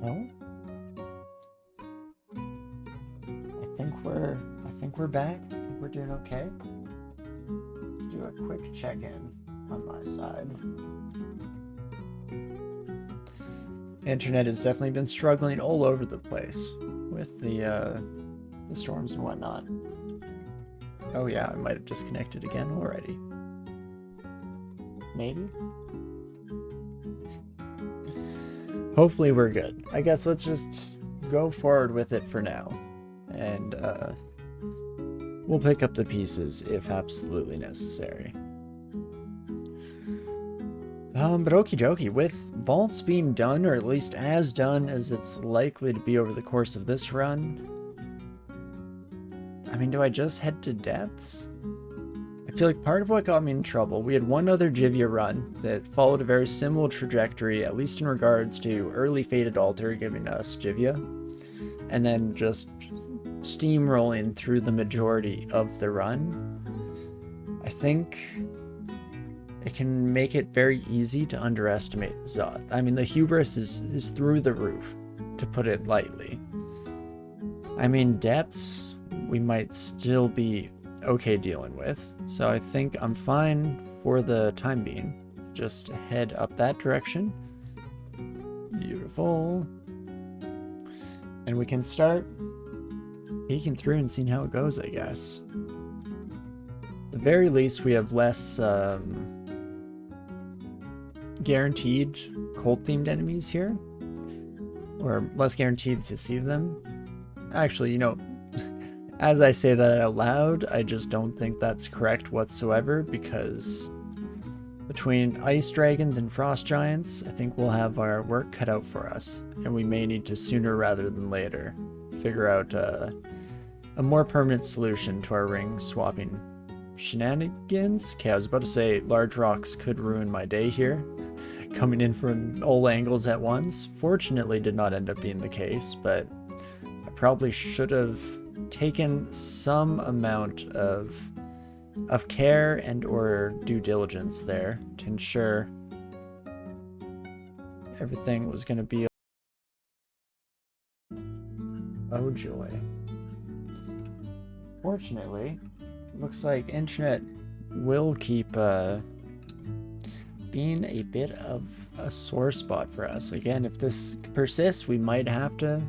Well, I think we're back. I think we're doing okay. Let's do a quick check-in on my side. Internet has definitely been struggling all over the place with the storms and whatnot. Oh yeah, I might have disconnected again already. Maybe? Hopefully we're good. I guess let's just go forward with it for now. And we'll pick up the pieces if absolutely necessary. But okie dokie, with vaults being done, or at least as done as it's likely to be over the course of this run, I mean, do I just head to depths? I feel like part of what got me in trouble, we had one other Jivya run that followed a very similar trajectory, at least in regards to early Fated Altar giving us Jivya, and then just steamrolling through the majority of the run. I think it can make it very easy to underestimate Zot. I mean, the hubris is through the roof, to put it lightly. I mean, depths we might still be okay dealing with, so I think I'm fine for the time being. Just head up that direction. Beautiful. And we can start peeking through and seeing how it goes, I guess. At the very least, we have less guaranteed cult-themed enemies here, or less guaranteed to see them. Actually, you know, as I say that out loud, I just don't think that's correct whatsoever, because between ice dragons and frost giants, I think we'll have our work cut out for us, and we may need to sooner rather than later figure out a more permanent solution to our ring swapping shenanigans. Okay, I was about to say large rocks could ruin my day here, coming in from all angles at once. Fortunately, did not end up being the case, but I probably should have taken some amount of care and or due diligence there to ensure everything was going to be. Oh joy. Fortunately, looks like internet will keep being a bit of a sore spot for us. Again, if this persists, we might have to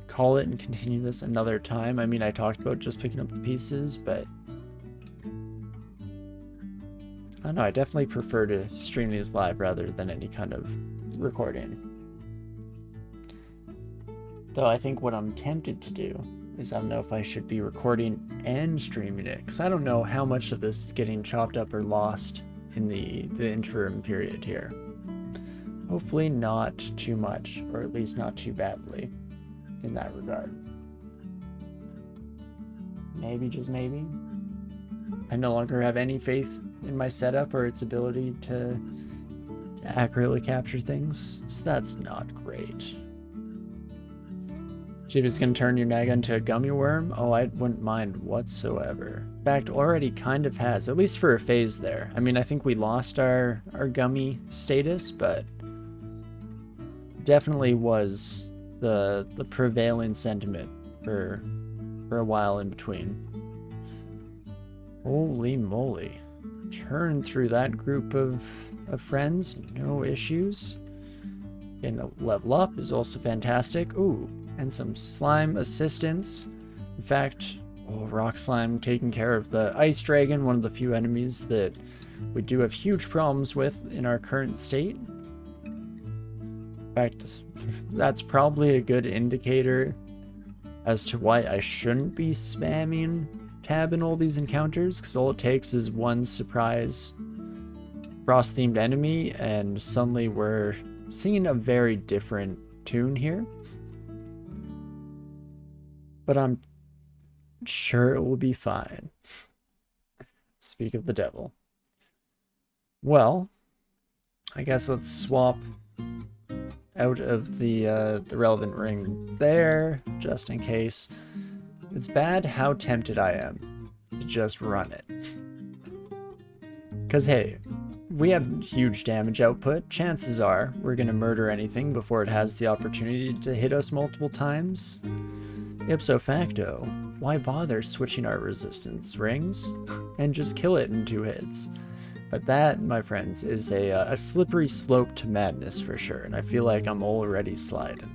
call it and continue this another time. I mean, I talked about just picking up the pieces, but I don't know, I definitely prefer to stream these live rather than any kind of recording. Though I think what I'm tempted to do is I don't know if I should be recording and streaming it, because I don't know how much of this is getting chopped up or lost in the interim period here. Hopefully not too much, or at least not too badly in that regard. Maybe, just maybe, I no longer have any faith in my setup or its ability to accurately capture things, so that's not great. Jivya's gonna turn your Naga into a gummy worm? Oh, I wouldn't mind whatsoever. In fact, already kind of has, at least for a phase there. I mean, I think we lost our gummy status, but definitely was the prevailing sentiment for a while in between. Holy moly. Turn through that group of friends, no issues. Getting a level up is also fantastic. Ooh, and some slime assistance. In fact, rock slime taking care of the ice dragon, one of the few enemies that we do have huge problems with in our current state. In fact, that's probably a good indicator as to why I shouldn't be spamming tab in all these encounters, because all it takes is one surprise frost-themed enemy, and suddenly we're singing a very different tune here. But I'm sure it will be fine. Speak of the devil. Well, I guess let's swap out of the relevant ring there, just in case. It's bad how tempted I am to just run it. Because hey, we have huge damage output. Chances are we're going to murder anything before it has the opportunity to hit us multiple times. Ipso facto, why bother switching our resistance rings and just kill it in 2 hits? But that, my friends, is a slippery slope to madness for sure, and I feel like I'm already sliding.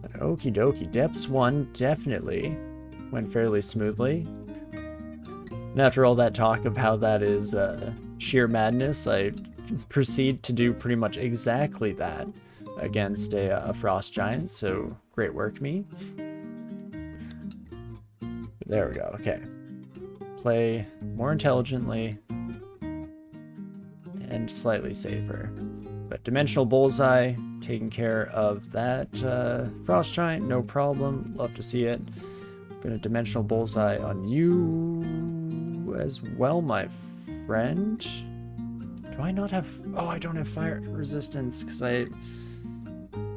But okie dokie, Depths 1 definitely went fairly smoothly. And after all that talk of how that is sheer madness, I proceed to do pretty much exactly that against a frost giant, so great work, me. There we go, okay. Play more intelligently and slightly safer. But Dimensional Bullseye, taking care of that frost giant, no problem, love to see it. Gonna Dimensional Bullseye on you as well, my friend. Do I not have... Oh, I don't have fire resistance because I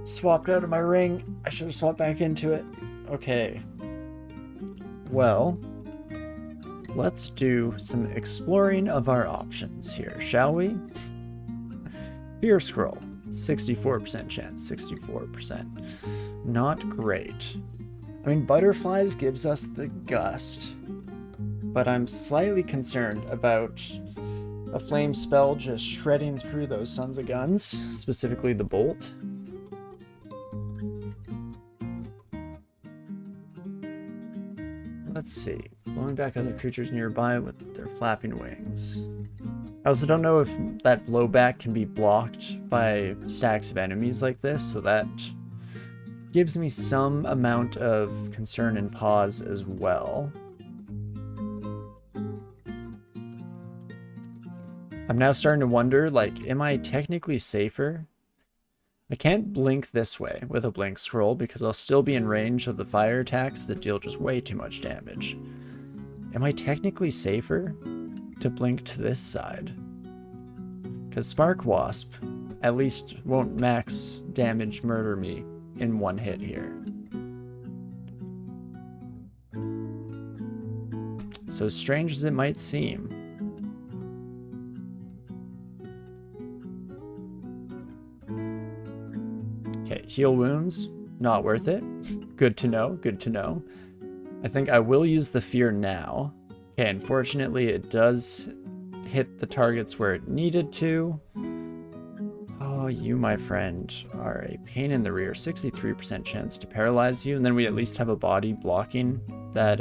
swapped out of my ring. I should have swapped back into it. Okay. Well, let's do some exploring of our options here, shall we? Fear Scroll, 64% chance, 64%. Not great. I mean, Butterflies gives us the gust, but I'm slightly concerned about a flame spell just shredding through those sons of guns, specifically the bolt. Let's see. Blowing back other creatures nearby with their flapping wings. I also don't know if that blowback can be blocked by stacks of enemies like this, so that gives me some amount of concern and pause as well. I'm now starting to wonder, like, am I technically safer? I can't blink this way with a blink scroll because I'll still be in range of the fire attacks that deal just way too much damage. Am I technically safer to blink to this side? Because Spark Wasp at least won't max damage murder me in 1 hit here. So strange as it might seem, okay, heal wounds, not worth it. Good to know, good to know. I think I will use the fear now. Okay, unfortunately it does hit the targets where it needed to. Oh, you, my friend, are a pain in the rear. 63% chance to paralyze you, and then we at least have a body blocking that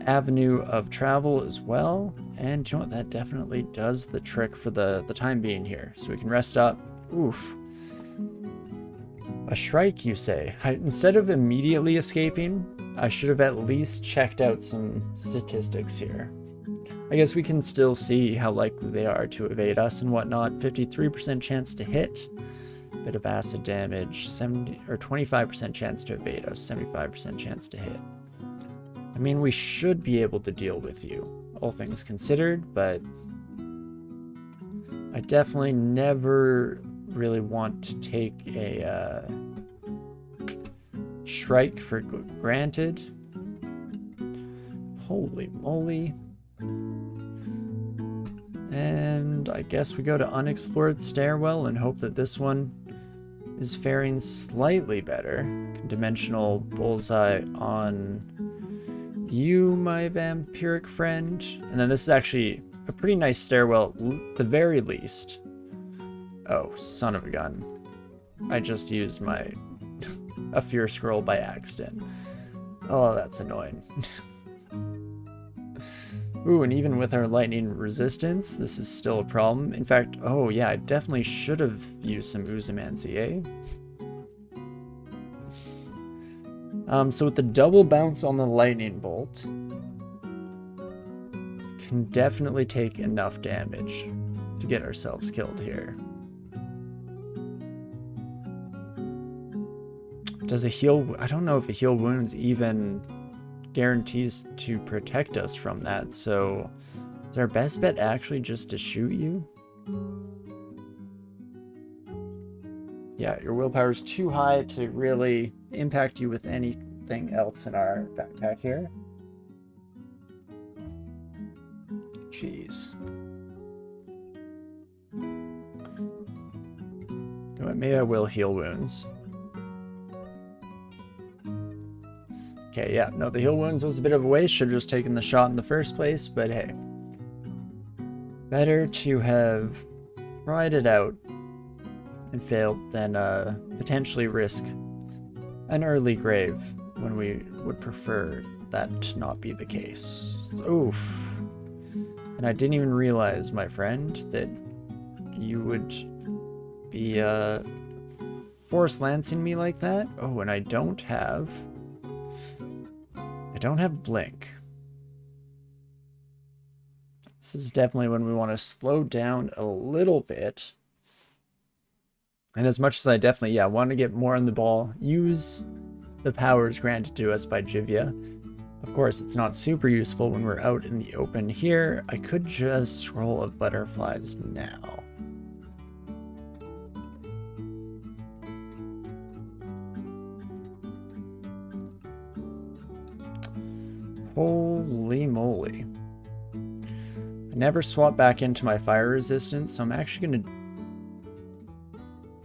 avenue of travel as well. And you know what, that definitely does the trick for the time being here. So we can rest up. Oof. A Shrike, you say? Instead of immediately escaping, I should have at least checked out some statistics here. I guess we can still see how likely they are to evade us and whatnot. 53% chance to hit, bit of acid damage, 25% chance to evade us, 75% chance to hit. I mean, we should be able to deal with you, all things considered, but I definitely never really want to take a Shrike for granted. Holy moly. And I guess we go to Unexplored Stairwell and hope that this one is faring slightly better. Dimensional Bullseye on you, my vampiric friend. And then this is actually a pretty nice stairwell at the very least. Oh, son of a gun. I just used my a fear scroll by accident. Oh, that's annoying. Ooh, and even with our lightning resistance, this is still a problem. In fact, oh yeah, I definitely should have used some Uzamancy, eh? So with the double bounce on the lightning bolt, can definitely take enough damage to get ourselves killed here. Does a heal... I don't know if a heal wounds even guarantees to protect us from that, so is our best bet actually just to shoot you? Yeah, your willpower is too high to really impact you with anything else in our backpack here. Jeez. Maybe I will heal wounds. Okay, yeah, no, the heal wounds was a bit of a waste. Should have just taken the shot in the first place, but hey. Better to have tried it out and failed than potentially risk an early grave when we would prefer that to not be the case. Oof. And I didn't even realize, my friend, that you would be force lancing me like that. Oh, and I don't have blink. This is definitely when we want to slow down a little bit. And as much as I definitely, want to get more on the ball, use the powers granted to us by Jivya. Of course, it's not super useful when we're out in the open here. I could just Scroll of Butterflies now. Holy moly. I never swap back into my fire resistance, so I'm actually going to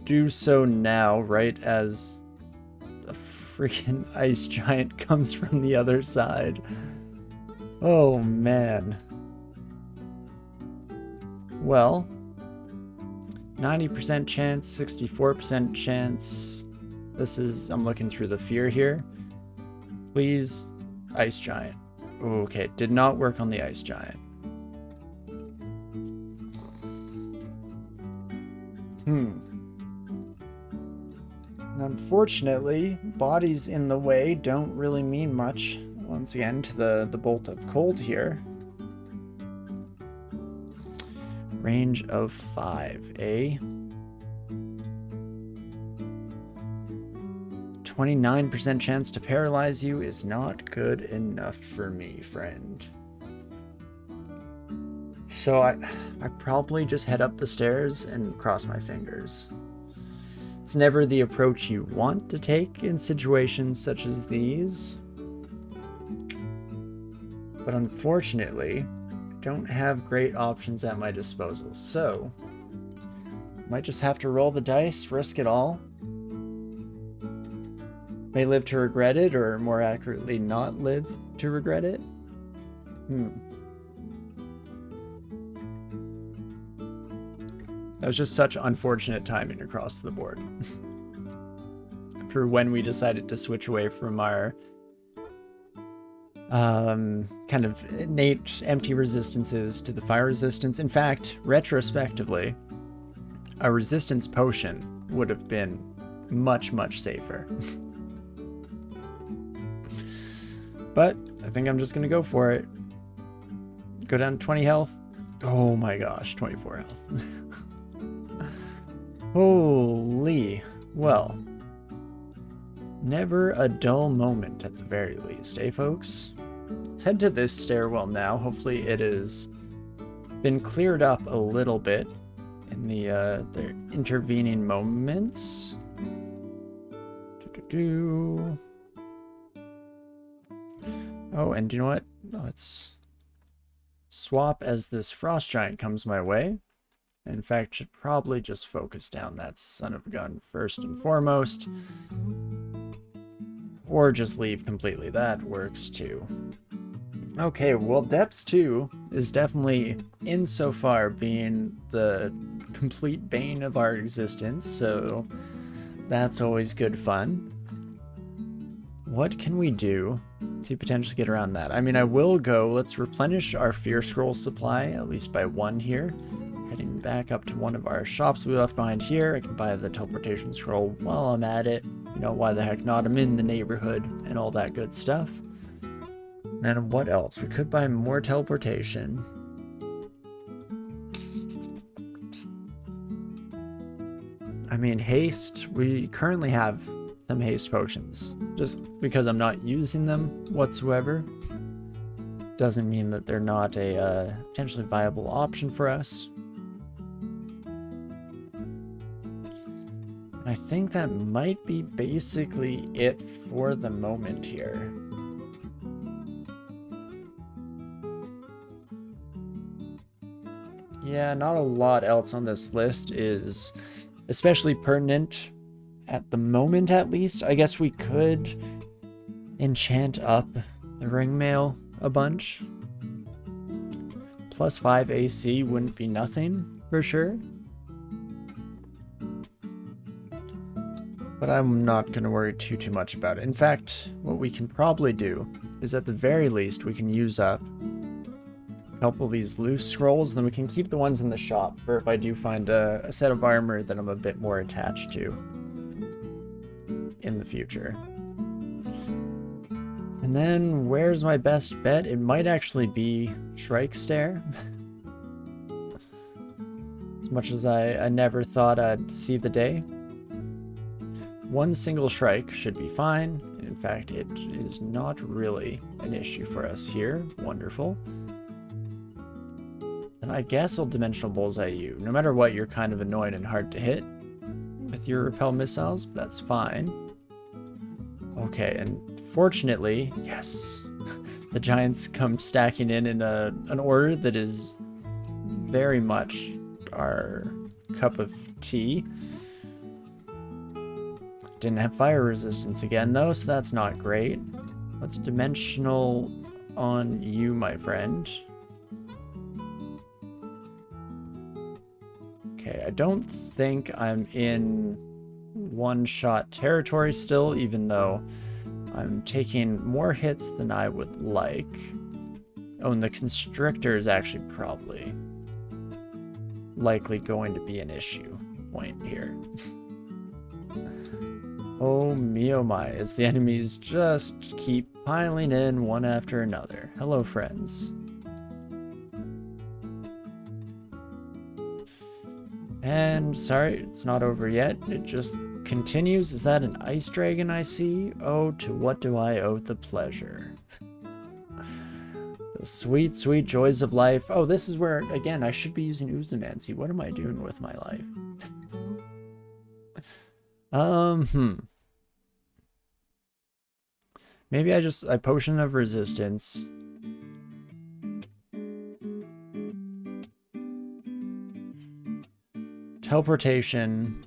do so now, right as the freaking ice giant comes from the other side. Oh, man. Well, 90% chance, 64% chance. This is, I'm looking through the fear here. Please, ice giant. Okay, did not work on the ice giant. And unfortunately, bodies in the way don't really mean much, once again, to the bolt of cold here. Range of 5, eh? 29% chance to paralyze you is not good enough for me, friend. So I probably just head up the stairs and cross my fingers. It's never the approach you want to take in situations such as these. But unfortunately, I don't have great options at my disposal. So, might just have to roll the dice, risk it all. May live to regret it, or more accurately, not live to regret it. That was just such unfortunate timing across the board. For when we decided to switch away from our kind of innate empty resistances to the fire resistance. In fact, retrospectively, a resistance potion would have been much, much safer. But I think I'm just going to go for it. Go down to 20 health. Oh my gosh, 24 health. Holy. Well, never a dull moment at the very least, eh, folks? Let's head to this stairwell now. Hopefully it has been cleared up a little bit in the intervening moments. Oh, and you know what? Let's swap as this frost giant comes my way. In fact, should probably just focus down that son of a gun first and foremost. Or just leave completely. That works too. Okay, well, Depths 2 is definitely insofar being the complete bane of our existence, so that's always good fun. What can we do to potentially get around that? I mean, I will go. Let's replenish our Fear Scroll supply, at least by 1 here. Heading back up to one of our shops we left behind here. I can buy the teleportation scroll while I'm at it. You know, why the heck not? I'm in the neighborhood and all that good stuff. And what else? We could buy more teleportation. I mean, haste. We currently have some haste potions. Just because I'm not using them whatsoever doesn't mean that they're not a potentially viable option for us. I think that might be basically it for the moment here. Yeah, not a lot else on this list is especially pertinent at the moment, at least. I guess we could enchant up the ringmail a bunch. +5 AC wouldn't be nothing for sure. But I'm not going to worry too much about it. In fact, what we can probably do is at the very least we can use up a couple of these loose scrolls, then we can keep the ones in the shop for if I do find a set of armor that I'm a bit more attached to in the future. And then where's my best bet? It might actually be Shrike Stare. As much as I never thought I'd see the day. One single Shrike should be fine. In fact, it is not really an issue for us here. Wonderful. And I guess I'll Dimensional Bullseye you. No matter what, you're kind of annoying and hard to hit with your repel missiles, but that's fine. Okay, and fortunately, yes, the giants come stacking in an order that is very much our cup of tea. Didn't have fire resistance again though, so that's not great. Let's dimensional on you, my friend. Okay, I don't think I'm in one-shot territory still, even though I'm taking more hits than I would like. Oh, and the constrictor is actually probably likely going to be an issue point here. Oh me oh my, as the enemies just keep piling in one after another. Hello, friends. And sorry, it's not over yet. It just continues. Is that an ice dragon I see? Oh, to what do I owe the pleasure? The sweet, sweet joys of life. Oh, this is where, again, I should be using Uzumancy. What am I doing with my life? Maybe I potion of resistance. Teleportation.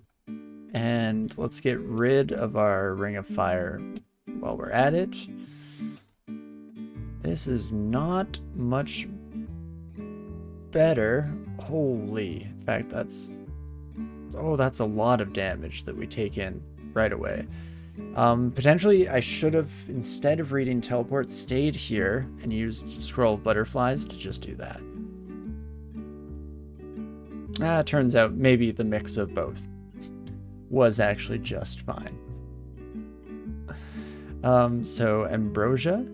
And let's get rid of our Ring of Fire while we're at it. This is not much better. Holy. In fact, that's a lot of damage that we take in right away. Potentially, I should have, instead of reading Teleport, stayed here and used Scroll of Butterflies to just do that. It turns out maybe the mix of both was actually just fine. So Ambrosia.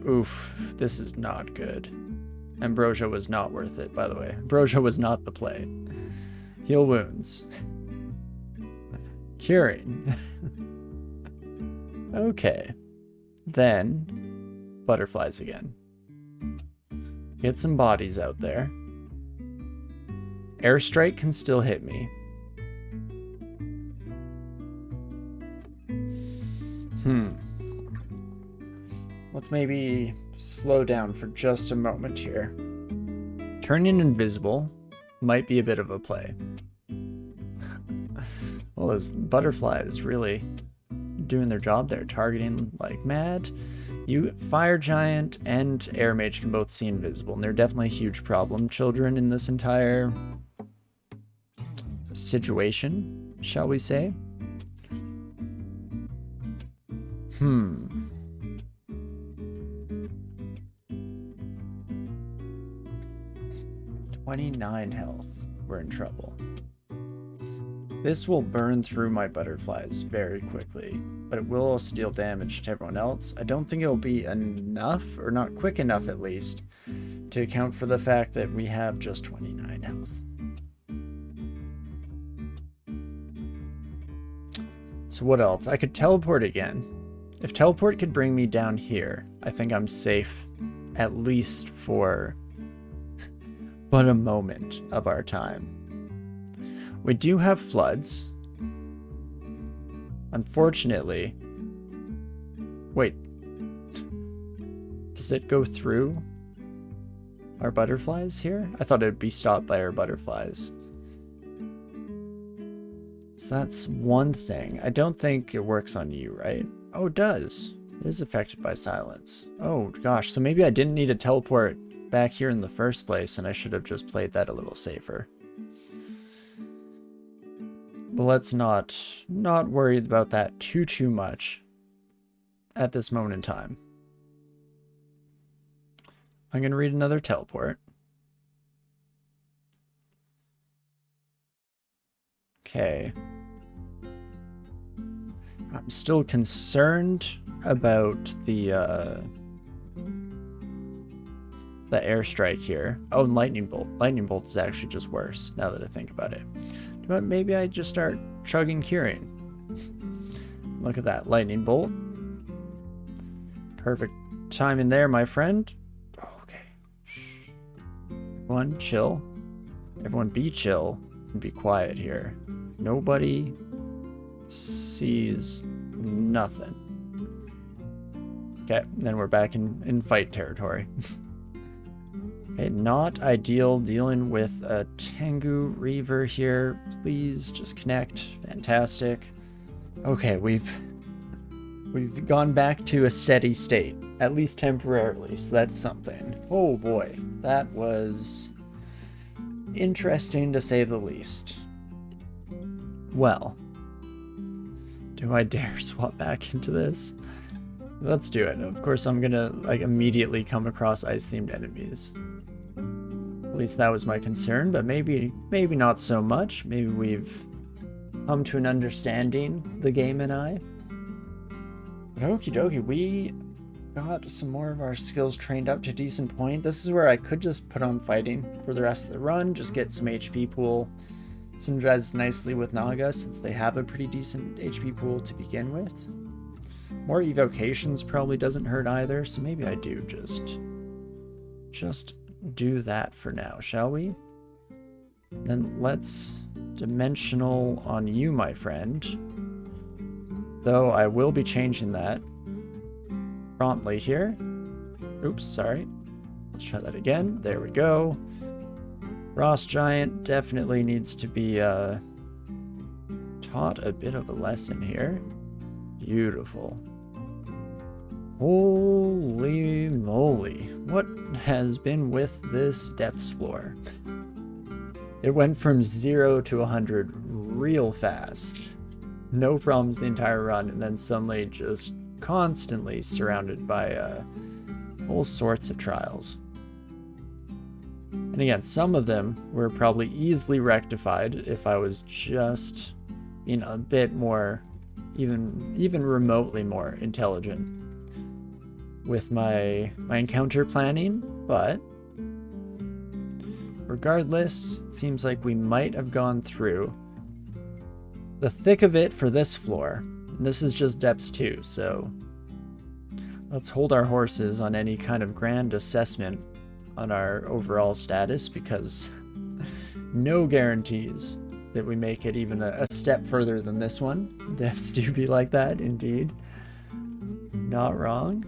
Oof, this is not good. Ambrosia was not worth it, by the way. Ambrosia was not the play. Heal wounds. Curing. Okay. Then, butterflies again. Get some bodies out there. Airstrike can still hit me. Let's maybe slow down for just a moment here. Turning invisible might be a bit of a play. Well, those butterflies really doing their job there, targeting like mad. You, Fire Giant and Air Mage can both see invisible, and they're definitely a huge problem, children, in this entire situation, shall we say. 29 health. We're in trouble. This will burn through my butterflies very quickly, but it will also deal damage to everyone else. I don't think it'll be enough, or not quick enough at least, to account for the fact that we have just 29 health. So what else? I could teleport again. If teleport could bring me down here, I think I'm safe, at least for but a moment of our time. We do have floods. Unfortunately, wait, does it go through? our butterflies here? I thought it would be stopped by our butterflies. So that's one thing. I don't think it works on you, right? Oh, it does. It is affected by silence. Oh gosh, so maybe I didn't need to teleport back here in the first place, and I should have just played that a little safer. But let's not worry about that too much at this moment in time. I'm going to read another teleport. Okay. I'm still concerned about the airstrike here. Oh, and lightning bolt. Lightning bolt is actually just worse now that I think about it. But maybe I just start chugging curing. Look at that lightning bolt. Perfect time in there, my friend. Okay. Shh. Everyone chill. Everyone be chill and be quiet here. Nobody sees nothing. Okay, then we're back in fight territory. Okay, not ideal dealing with a Tengu Reaver here. Please just connect. Fantastic. Okay, we've gone back to a steady state, at least temporarily, so that's something. Oh boy, that was interesting to say the least. Well, do I dare swap back into this? Let's do it. Of course, I'm gonna like immediately come across ice-themed enemies. At least that was my concern, but maybe not so much. Maybe we've come to an understanding, the game and I. But okie dokie, we got some more of our skills trained up to a decent point. This is where I could just put on fighting for the rest of the run, just get some HP pool. Synergize nicely with Naga since they have a pretty decent HP pool to begin with. More evocations probably doesn't hurt either, so maybe I do just do that for now, shall we? Then let's dimensional on you, my friend. Though I will be changing that promptly here. Oops, sorry. Let's try that again. There we go. Frost Giant definitely needs to be taught a bit of a lesson here. Beautiful. Holy moly. What has been with this depths floor? It went from 0 to 100 real fast. No problems the entire run, and then suddenly just constantly surrounded by all sorts of trials. And again, some of them were probably easily rectified if I was just, you know, a bit more, even remotely more intelligent with my encounter planning, but regardless, it seems like we might have gone through the thick of it for this floor. And this is just depths 2, so let's hold our horses on any kind of grand assessment on our overall status, because no guarantees that we make it even a step further than this one. Depths do be like that, indeed. Not wrong.